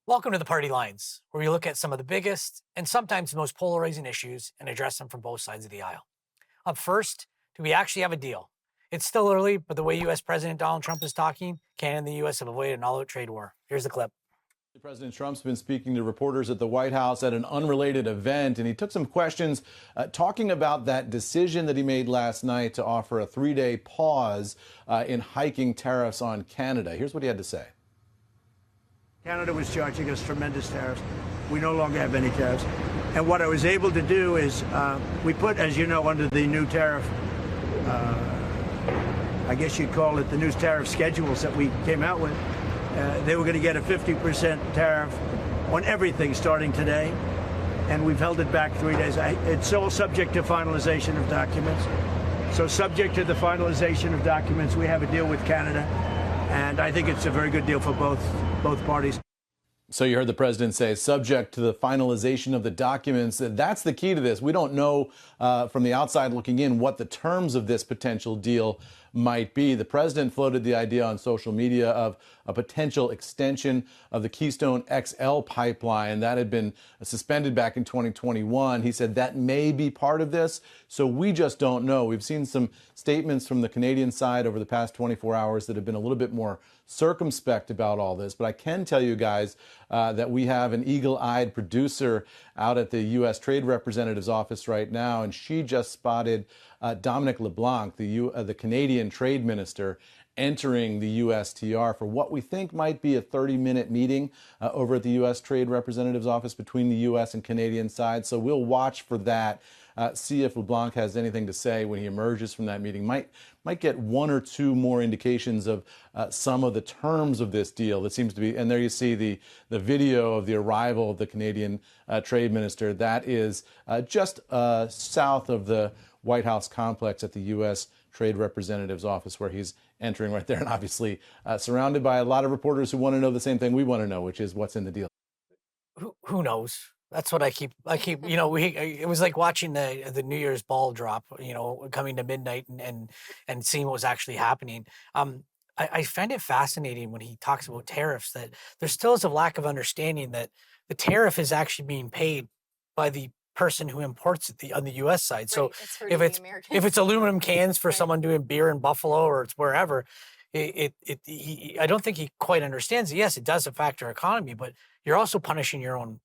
Welcome to the Party Lines, where we look at some of the biggest and sometimes the most polarizing issues and address them from both sides of the aisle. Up first, do we actually have a deal? It's still early, but the way U.S. President Donald Trump is talking, Canada and the U.S. have avoided an all-out trade war. Here's the clip. President Trump's been speaking to reporters at the White House at an unrelated event, and he took some questions talking about that decision that he made last night to offer a 3-day pause in hiking tariffs on Canada. Here's what he had to say. Canada was charging us tremendous tariffs. We no longer have any tariffs. And what I was able to do is we put, as you know, under the new tariff, I guess you'd call it the new tariff schedules that we came out with. They were going to get a 50% tariff on everything starting today. And we've held it back 3 days. It's all subject to finalization of documents. So subject to the finalization of documents, we have a deal with Canada. And I think it's a very good deal for both parties. So you heard the president say, subject to the finalization of the documents. That's the key to this. We don't know from the outside looking in what the terms of this potential deal might be. The president floated the idea on social media of a potential extension of the Keystone XL pipeline that had been suspended back in 2021. He said that may be part of this, so we just don't know. We've seen some statements from the Canadian side over the past 24 hours that have been a little bit more circumspect about all this, but I can tell you guys that we have an eagle-eyed producer out at the U.S. Trade Representative's office right now, and she just spotted Dominic LeBlanc, the Canadian Trade Minister, entering the USTR for what we think might be a 30-minute meeting over at the U.S. Trade Representative's office between the U.S. and Canadian side. So we'll watch for that, see if LeBlanc has anything to say when he emerges from that meeting. Might get one or two more indications of some of the terms of this deal that seems to be, and there you see the video of the arrival of the Canadian Trade Minister. That is just south of the White House complex at the U.S. Trade Representative's office, where he's entering right there, and obviously surrounded by a lot of reporters who want to know the same thing we want to know, which is what's in the deal. Who knows? That's what I keep, it was like watching the New Year's ball drop, coming to midnight and seeing what was actually happening. I find it fascinating when he talks about tariffs that there still is a lack of understanding that the tariff is actually being paid by the person who imports it on the U.S. side. So if it's aluminum cans for someone doing beer in Buffalo or it's wherever, I don't think he quite understands it. Yes, it does affect our economy, but you're also punishing your own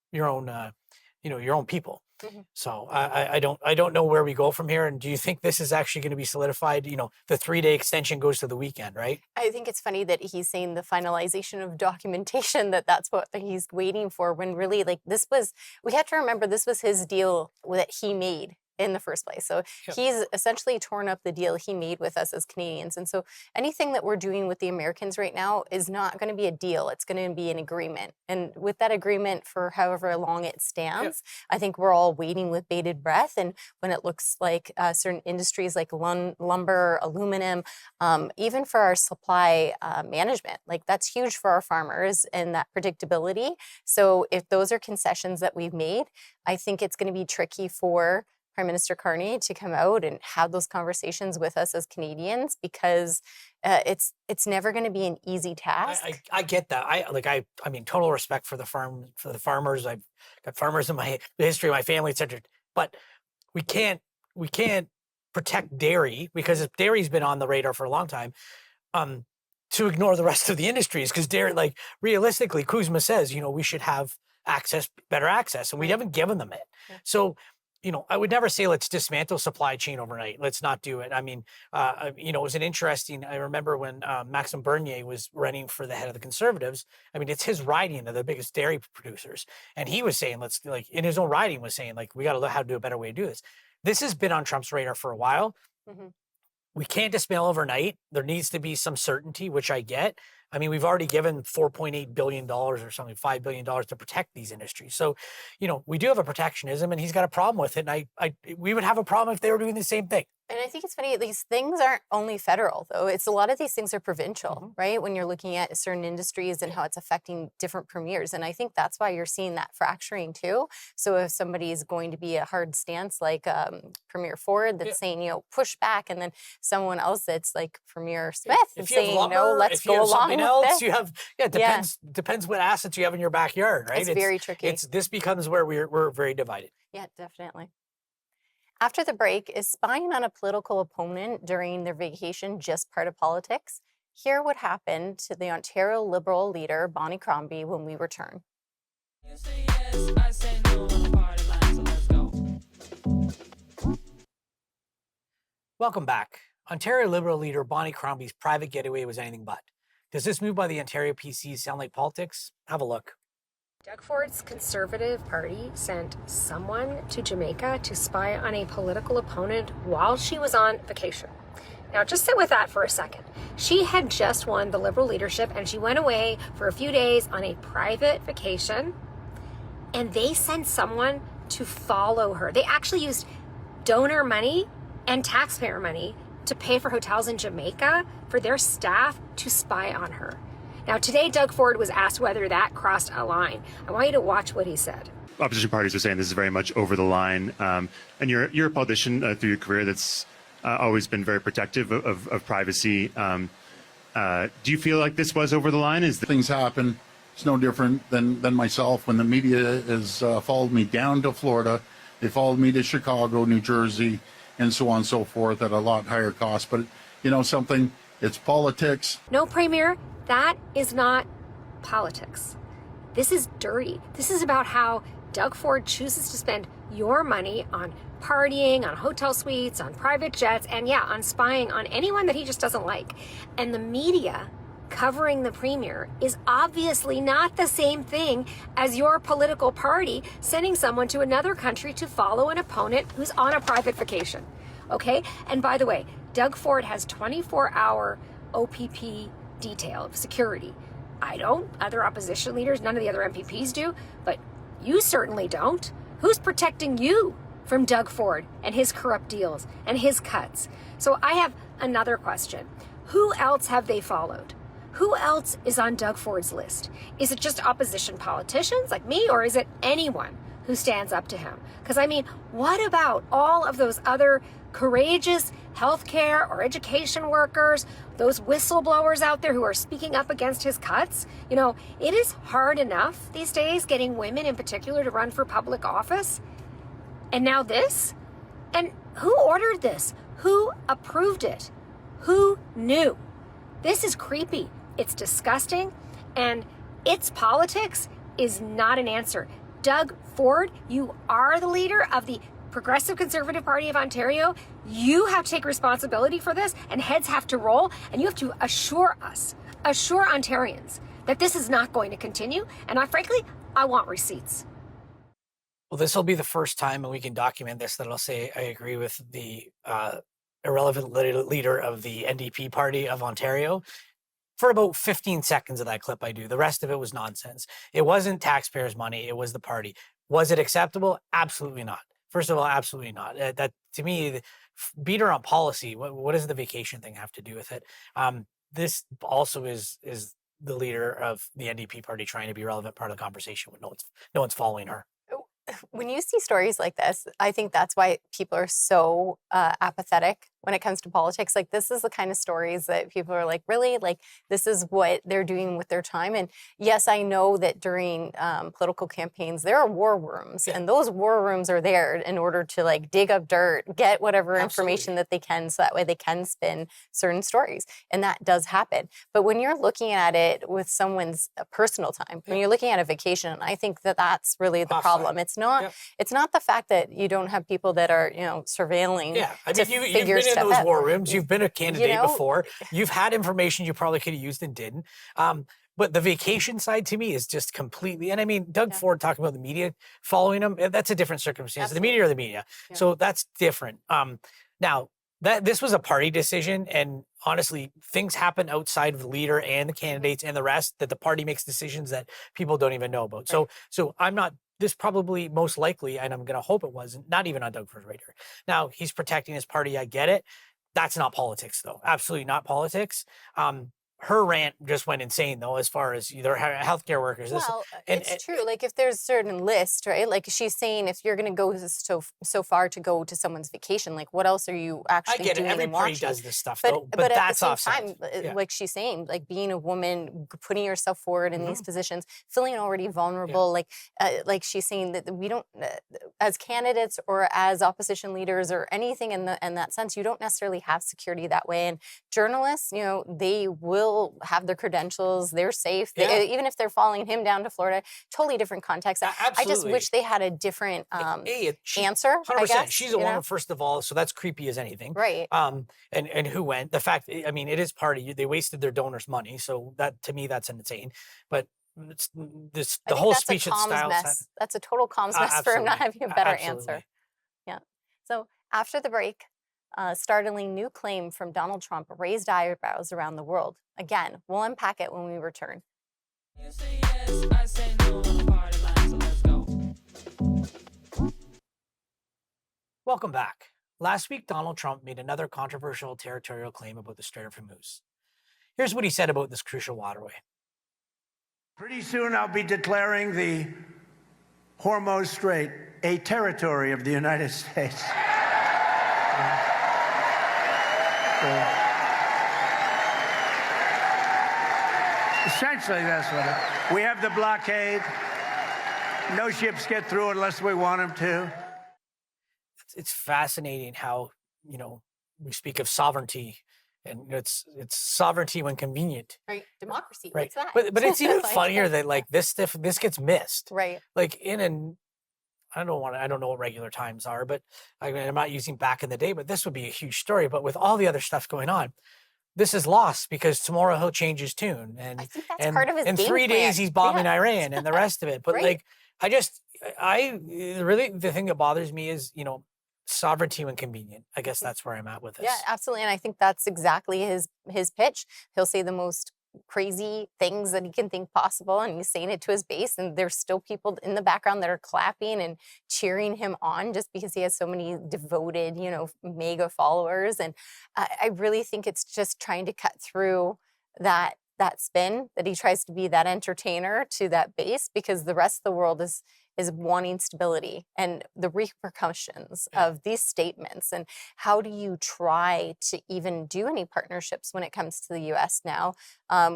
people. Mm-hmm. So I don't know where we go from here. And do you think this is actually going to be solidified? The 3-day extension goes to the weekend, right? I think it's funny that he's saying the finalization of documentation, that's what he's waiting for, when really, we have to remember this was his deal that he made in the first place. So he's essentially torn up the deal he made with us as Canadians. And so anything that we're doing with the Americans right now is not going to be a deal. It's going to be an agreement. And with that agreement, for however long it stands, I think we're all waiting with bated breath. And when it looks like certain industries like lumber, aluminum, even for our supply management, that's huge for our farmers and that predictability. So if those are concessions that we've made, I think it's going to be tricky for Prime Minister Carney to come out and have those conversations with us as Canadians, because it's never going to be an easy task. I get that. I mean, total respect for the farmers. I've got farmers in the history of my family, etc. But we can't protect dairy, because dairy's been on the radar for a long time, to ignore the rest of the industries, because dairy, realistically, Kuzma says, we should have better access, and we haven't given them it. Yeah. So I would never say let's dismantle supply chain overnight. Let's not do it. I mean, it was I remember when Maxime Bernier was running for the head of the Conservatives. I mean, it's his riding of the biggest dairy producers. And he was saying, in his own riding was saying, we got to learn how to do a better way to do this. This has been on Trump's radar for a while. Mm-hmm. We can't dismantle overnight. There needs to be some certainty, which I get. I mean, we've already given $4.8 billion or something, $5 billion to protect these industries. So, we do have a protectionism, and he's got a problem with it. And we would have a problem if they were doing the same thing. And I think it's funny, these things aren't only federal, though. It's a lot of these things are provincial, mm-hmm. right? When you're looking at certain industries and how it's affecting different premiers. And I think that's why you're seeing that fracturing, too. So if somebody is going to be a hard stance like Premier Ford that's saying, push back, and then someone else that's like Premier Smith and saying, no, let's go along anything else? You have, it depends what assets you have in your backyard, right? It's very tricky. This becomes where we're very divided. Yeah, definitely. After the break, is spying on a political opponent during their vacation just part of politics? Hear what happened to the Ontario Liberal leader, Bonnie Crombie, when we return. You say yes, I say no on the party line, so let's go. Welcome back. Ontario Liberal leader Bonnie Crombie's private getaway was anything but. Does this move by the Ontario PCs sound like politics? Have a look. Doug Ford's Conservative Party sent someone to Jamaica to spy on a political opponent while she was on vacation. Now, just sit with that for a second. She had just won the Liberal leadership and she went away for a few days on a private vacation, and they sent someone to follow her. They actually used donor money and taxpayer money to pay for hotels in Jamaica for their staff to spy on her. Now, today, Doug Ford was asked whether that crossed a line. I want you to watch what he said. Opposition parties are saying this is very much over the line. And you're a politician through your career that's always been very protective of privacy. Do you feel like this was over the line? Things happen. It's no different than myself. When the media has followed me down to Florida, they followed me to Chicago, New Jersey, and so on and so forth at a lot higher cost. But, you know something, it's politics. No, Premier, that is not politics. This is dirty. This is about how Doug Ford chooses to spend your money on partying, on hotel suites, on private jets, and on spying on anyone that he just doesn't like. And the media covering the Premier is obviously not the same thing as your political party sending someone to another country to follow an opponent who's on a private vacation. Okay? And by the way, Doug Ford has 24-hour OPP detail of security. I don't, other opposition leaders, none of the other MPPs do, but you certainly don't. Who's protecting you from Doug Ford and his corrupt deals and his cuts? So I have another question. Who else have they followed? Who else is on Doug Ford's list? Is it just opposition politicians like me, or is it anyone who stands up to him? Because I mean, what about all of those other courageous healthcare or education workers, those whistleblowers out there who are speaking up against his cuts? You know, it is hard enough these days getting women in particular to run for public office. And now this? And who ordered this? Who approved it? Who knew? This is creepy. It's disgusting. And its politics is not an answer. Doug Ford, you are the leader of the Progressive Conservative Party of Ontario. You have to take responsibility for this, and heads have to roll, and you have to assure us, assure Ontarians that this is not going to continue. And frankly, I want receipts. Well, this will be the first time, and we can document this, that I'll say I agree with the irrelevant leader of the NDP party of Ontario. For about 15 seconds of that clip, I do. The rest of it was nonsense. It wasn't taxpayers' money. It was the party. Was it acceptable? Absolutely not. First of all, absolutely not. That to me, beat her on policy. What does the vacation thing have to do with it? This also is the leader of the NDP party trying to be a relevant part of the conversation when no one's following her. When you see stories like this, I think that's why people are so apathetic when it comes to politics. Like, this is the kind of stories that people are like, really? Like, this is what they're doing with their time. And yes, I know that during political campaigns, there are war rooms, and those war rooms are there in order to like dig up dirt, get whatever information that they can, so that way they can spin certain stories. And that does happen. But when you're looking at it with someone's personal time, when you're looking at a vacation, I think that that's really the problem. It's not. It's not the fact that you don't have people that are, surveilling. Yeah, I mean, you've been in those war rooms. You've been a candidate before. You've had information you probably could have used and didn't. But the vacation side to me is just completely. And I mean, Doug Ford talking about the media following him. That's a different circumstance. Absolutely. The media are the media, so that's different. Now this was a party decision, and honestly, things happen outside of the leader and the candidates and the rest that the party makes decisions that people don't even know about. Right. So I'm not. This probably most likely, and I'm going to hope it wasn't, not even on Doug Ford's radar. Now, he's protecting his party. I get it. That's not politics, though. Absolutely not politics. her rant just went insane though, as far as either healthcare workers. Well, and it's true. Like if there's a certain list, right? Like she's saying, if you're going to go so far to go to someone's vacation, like what else are you I actually get it. doing Every and party watching? does this stuff, But though. but at the that's same offside. time, Yeah. like she's saying, like being a woman, putting yourself forward in these positions, feeling already vulnerable. Like she's saying that we don't, as candidates or as opposition leaders or anything in that sense, you don't necessarily have security that way. And journalists, you know, they will have their credentials. They're safe. Yeah. Even if they're following him down to Florida, totally different context. I just Absolutely. wish they had a different answer. 100%. I guess, She's a you know? woman, first of all, so that's creepy as anything. Right. And who went? The fact, I mean, it is party. They wasted their donors' money, so that to me that's insane. But it's I the think whole that's speech a comms style. mess. That's a total comms mess for him not having a better answer. Absolutely. Yeah. So after the break, startling new claim from Donald Trump raised eyebrows around the world. Again, we'll unpack it when we return. You say yes, I say no on the party line, so let's go. Welcome back. Last week, Donald Trump made another controversial territorial claim about the Strait of Hormuz. Here's what he said about this crucial waterway. Pretty soon I'll be declaring the Hormuz Strait a territory of the United States. Essentially, that's what it is. We have the blockade. No ships get through unless we want them to. It's fascinating how, we speak of sovereignty, and it's sovereignty when convenient. Right. Democracy. Right. What's that? But it's even Like- funnier that like this gets missed. Right. Like I don't know what regular times are, but I mean, I'm not using back in the day, but this would be a huge story. But with all the other stuff going on, this is lost because tomorrow he'll change his tune. And I think that's part of his in game 3 plan. days he's bombing Yeah. Iran and the rest of it. But Right. the thing that bothers me is, sovereignty when convenient. I guess that's where I'm at with this. Yeah, absolutely. And I think that's exactly his pitch. He'll say the most crazy things that he can think possible, and he's saying it to his base, and there's still people in the background that are clapping and cheering him on just because he has so many devoted, mega followers. And I really think it's just trying to cut through that spin, that he tries to be that entertainer to that base, because the rest of the world is wanting stability, and the repercussions of these statements, and how do you try to even do any partnerships when it comes to the U.S. now,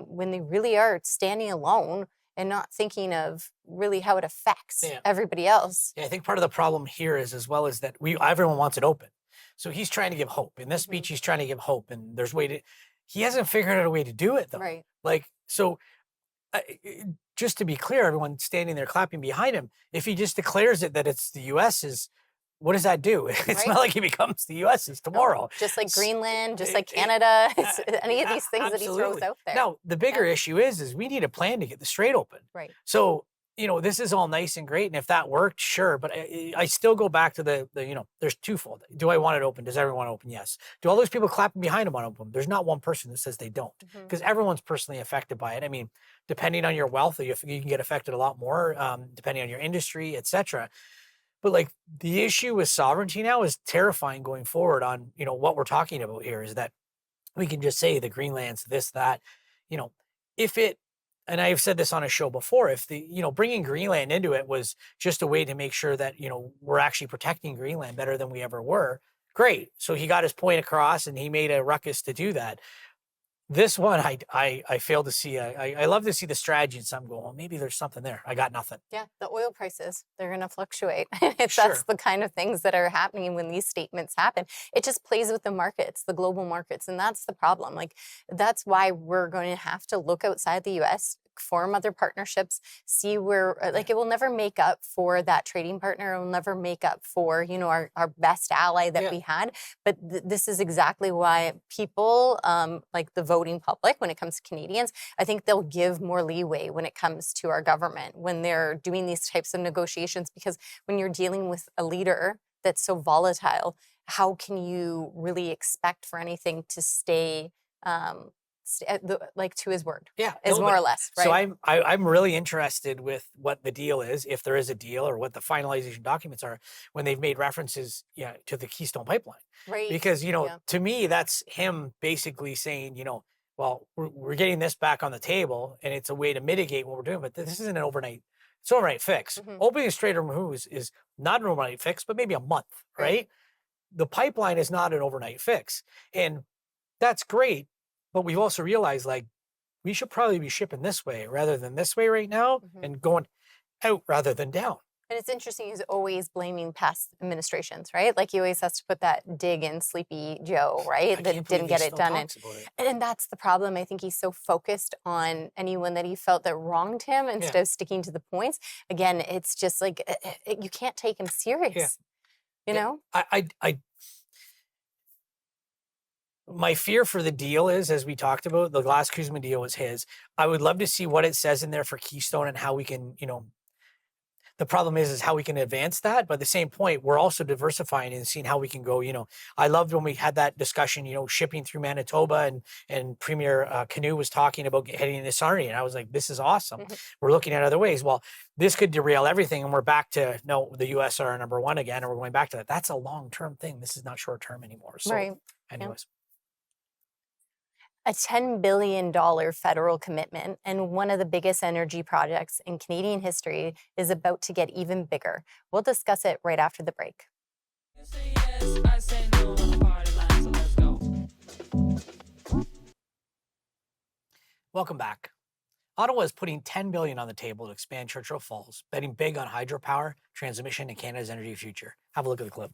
when they really are standing alone and not thinking of really how it affects everybody else. Yeah, I think part of the problem here is, as well as that everyone wants it open. So he's trying to give hope. In this speech, he's trying to give hope, and he hasn't figured out a way to do it though. Right. Just to be clear, everyone standing there clapping behind him, if he just declares it that it's the U.S.'s, what does that do? It's Right. not like he becomes the U.S.'s tomorrow. Just like Greenland, just like Canada, any of these things that he throws Absolutely. out there. Now, the bigger issue is we need a plan to get the strait open. Right. So, this is all nice and great. And if that worked, sure. But I still go back to the there's twofold. Do I want it open? Does everyone want it open? Yes. Do all those people clapping behind him want it open? There's not one person that says they don't, because everyone's personally affected by it. I mean, depending on your wealth, you can get affected a lot more, depending on your industry, etc. But the issue with sovereignty now is terrifying going forward on, what we're talking about here is that we can just say the Greenland's this, that, if it, and I've said this on a show before, if bringing Greenland into it was just a way to make sure that, we're actually protecting Greenland better than we ever were, great. So he got his point across and he made a ruckus to do that. This one, I fail to see. I love to see the strategy, and some go, well, maybe there's something there. I got nothing. Yeah, the oil prices, they're going to fluctuate. Sure. That's the kind of things that are happening when these statements happen. It just plays with the markets, the global markets, and that's the problem. That's why we're going to have to look outside the U.S., form other partnerships, see where, it will never make up for that trading partner. It will never make up for, our best ally that we had. But this is exactly why people, like the voting public, when it comes to Canadians, I think they'll give more leeway when it comes to our government when they're doing these types of negotiations, because when you're dealing with a leader that's so volatile, how can you really expect for anything to stay to his word? Yeah, is more or less, right? So I'm really interested with what the deal is, if there is a deal, or what the finalization documents are when they've made references to the Keystone Pipeline. Right. Because to me, that's him basically saying, well, we're getting this back on the table, and it's a way to mitigate what we're doing. But this isn't an overnight. It's an overnight fix. Opening the Strait of Hormuz is not an overnight fix, but maybe a month, right? The pipeline is not an overnight fix, and that's great. But we've also realized, like, we should probably be shipping this way rather than this way right now, and going out rather than down. And it's interesting, he's always blaming past administrations, right? Like he always has to put that dig in Sleepy Joe, right? That didn't get it done. And that's the problem. I think he's so focused on anyone that he felt that wronged him instead of sticking to the points. Again, it's just like, you can't take him serious, you know? My fear for the deal is, as we talked about, the Glass Kuzma deal was his. I would love to see what it says in there for Keystone and how we can, the problem is how we can advance that. But at the same point, we're also diversifying and seeing how we can go, I loved when we had that discussion, shipping through Manitoba, and Premier Canoe was talking about heading into Sarnia. And I was like, this is awesome. We're looking at other ways. Well, this could derail everything. And we're back to, no, the US are number one again, and we're going back to that. That's a long-term thing. This is not short-term anymore. So anyways. A $10 billion federal commitment and one of the biggest energy projects in Canadian history is about to get even bigger. We'll discuss it right after the break. You say yes, I say no on the party line, so let's go. Welcome back. Ottawa is putting $10 billion on the table to expand Churchill Falls, betting big on hydropower, transmission, and Canada's energy future. Have a look at the clip.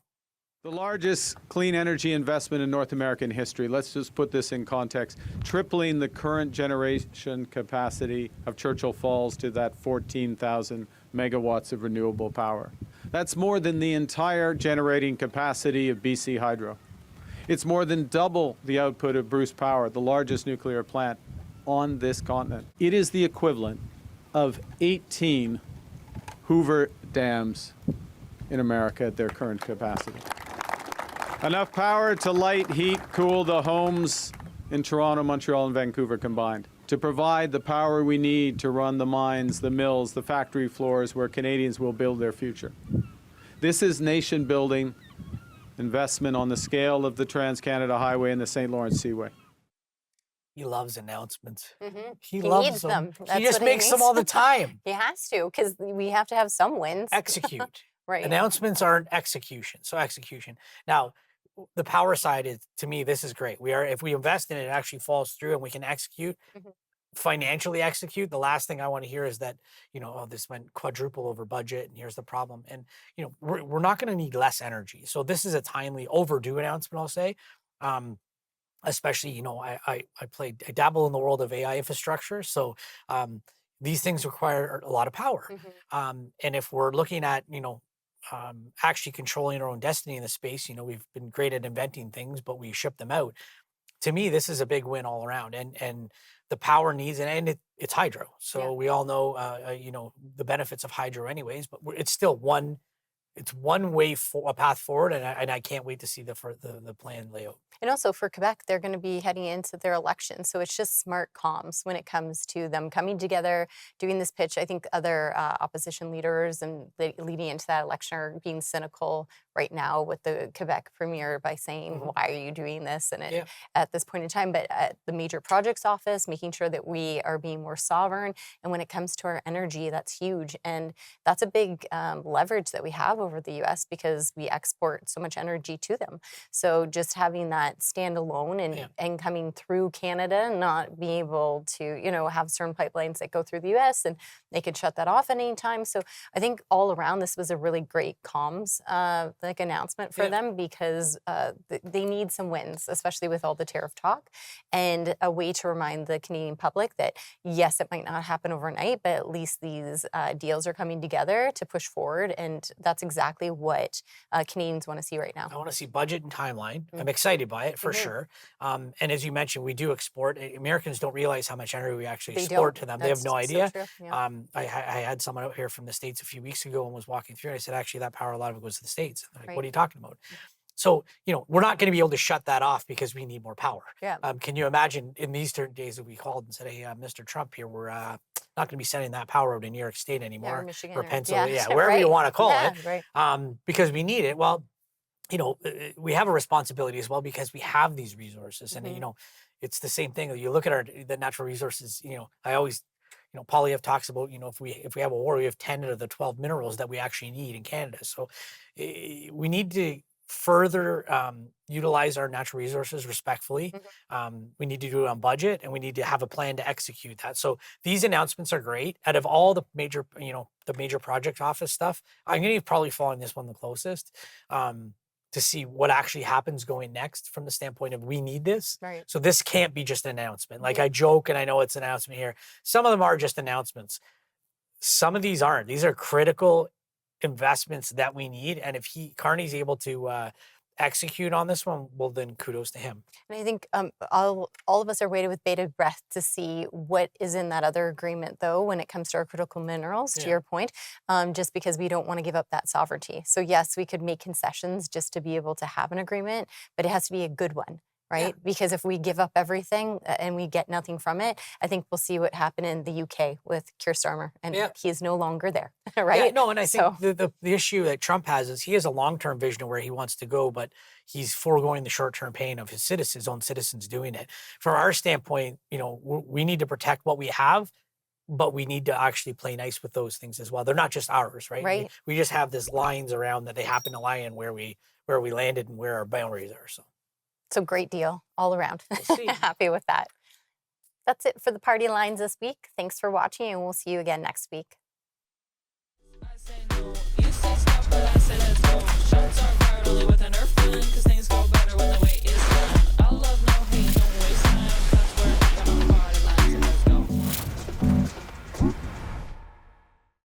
The largest clean energy investment in North American history. Let's just put this in context. Tripling the current generation capacity of Churchill Falls to that 14,000 megawatts of renewable power. That's more than the entire generating capacity of BC Hydro. It's more than double the output of Bruce Power, the largest nuclear plant on this continent. It is the equivalent of 18 Hoover dams in America at their current capacity. Enough power to light, heat, cool the homes in Toronto, Montreal, and Vancouver combined. To provide the power we need to run the mines, the mills, the factory floors where Canadians will build their future. This is nation-building investment on the scale of the Trans-Canada Highway and the St. Lawrence Seaway. He loves announcements. He loves needs them. He just makes them all the time. He has to, because we have to have some wins. Execute. Right. Announcements aren't execution. So execution. Now, the power side is, to me, this is great. If we invest in it, it actually falls through and we can execute, financially execute. The last thing I want to hear is that, this went quadruple over budget and here's the problem. And, we're not going to need less energy. So this is a timely overdue announcement, I'll say. Especially, I dabble in the world of AI infrastructure. So these things require a lot of power. And if we're looking at, actually controlling our own destiny in the space, we've been great at inventing things, but we ship them out. To me, this is a big win all around. And the power needs, and it's hydro. So we all know, the benefits of hydro anyways, but it's still one way for a path forward, and I can't wait to see the plan layout. And also for Quebec, they're going to be heading into their election. So it's just smart comms when it comes to them coming together, doing this pitch. I think other opposition leaders and leading into that election are being cynical right now with the Quebec premier by saying, why are you doing this? And at this point in time, but at the major projects office, making sure that we are being more sovereign. And when it comes to our energy, that's huge. And that's a big leverage that we have over the US because we export so much energy to them. So just having that stand alone and coming through Canada and not being able to, have certain pipelines that go through the US and they could shut that off at any time. So I think all around this was a really great comms announcement for them because they need some wins, especially with all the tariff talk, and a way to remind the Canadian public that yes, it might not happen overnight, but at least these deals are coming together to push forward. And that's exactly what Canadians want to see right now. I want to see budget and timeline. I'm excited by it for sure. And as you mentioned, we do export. Americans don't realize how much energy we actually export to them. They have no idea. I had someone out here from the States a few weeks ago and was walking through, and I said, actually, that power, a lot of it goes to the States. And they're like, what are you talking about? So, we're not going to be able to shut that off because we need more power. Can you imagine in these certain days that we called and said, hey, Mr. Trump here, we're not going to be sending that power out in New York State anymore, or Michigan, or Pennsylvania, wherever you want to call it, because we need it. Well, we have a responsibility as well because we have these resources. And, it's the same thing. You look at the natural resources. I always, Polyev talks about, if we have a war, we have 10 of the 12 minerals that we actually need in Canada. So we need to further utilize our natural resources respectfully. We need to do it on budget, and we need to have a plan to execute that. So these announcements are great. Out of all the major, the major project office stuff, I'm going to probably following this one the closest to see what actually happens going next from the standpoint of we need this. Right. So this can't be just an announcement. Like I joke, and I know it's an announcement here. Some of them are just announcements. Some of these aren't. These are critical investments that we need, and if Carney's able to execute on this one, well, then kudos to him. And I think all of us are waiting with bated breath to see what is in that other agreement, though, when it comes to our critical minerals, to your point, just because we don't want to give up that sovereignty. So yes, we could make concessions just to be able to have an agreement, but it has to be a good one. Right? Because if we give up everything and we get nothing from it, I think we'll see what happened in the UK with Keir Starmer, and he is no longer there, right? Yeah, no, and I think the issue that Trump has is he has a long-term vision of where he wants to go, but he's foregoing the short-term pain of his own citizens doing it. From our standpoint, we need to protect what we have, but we need to actually play nice with those things as well. They're not just ours, right? Right. We just have these lines around that they happen to lie in where we landed and where our boundaries are. So great deal all around. We'll see. Happy with that. That's it for the party lines this week. Thanks for watching, and we'll see you again next week. I say no, you say stop, but I say let's go. Shots are fired only with an earth gun, 'cause things go bad.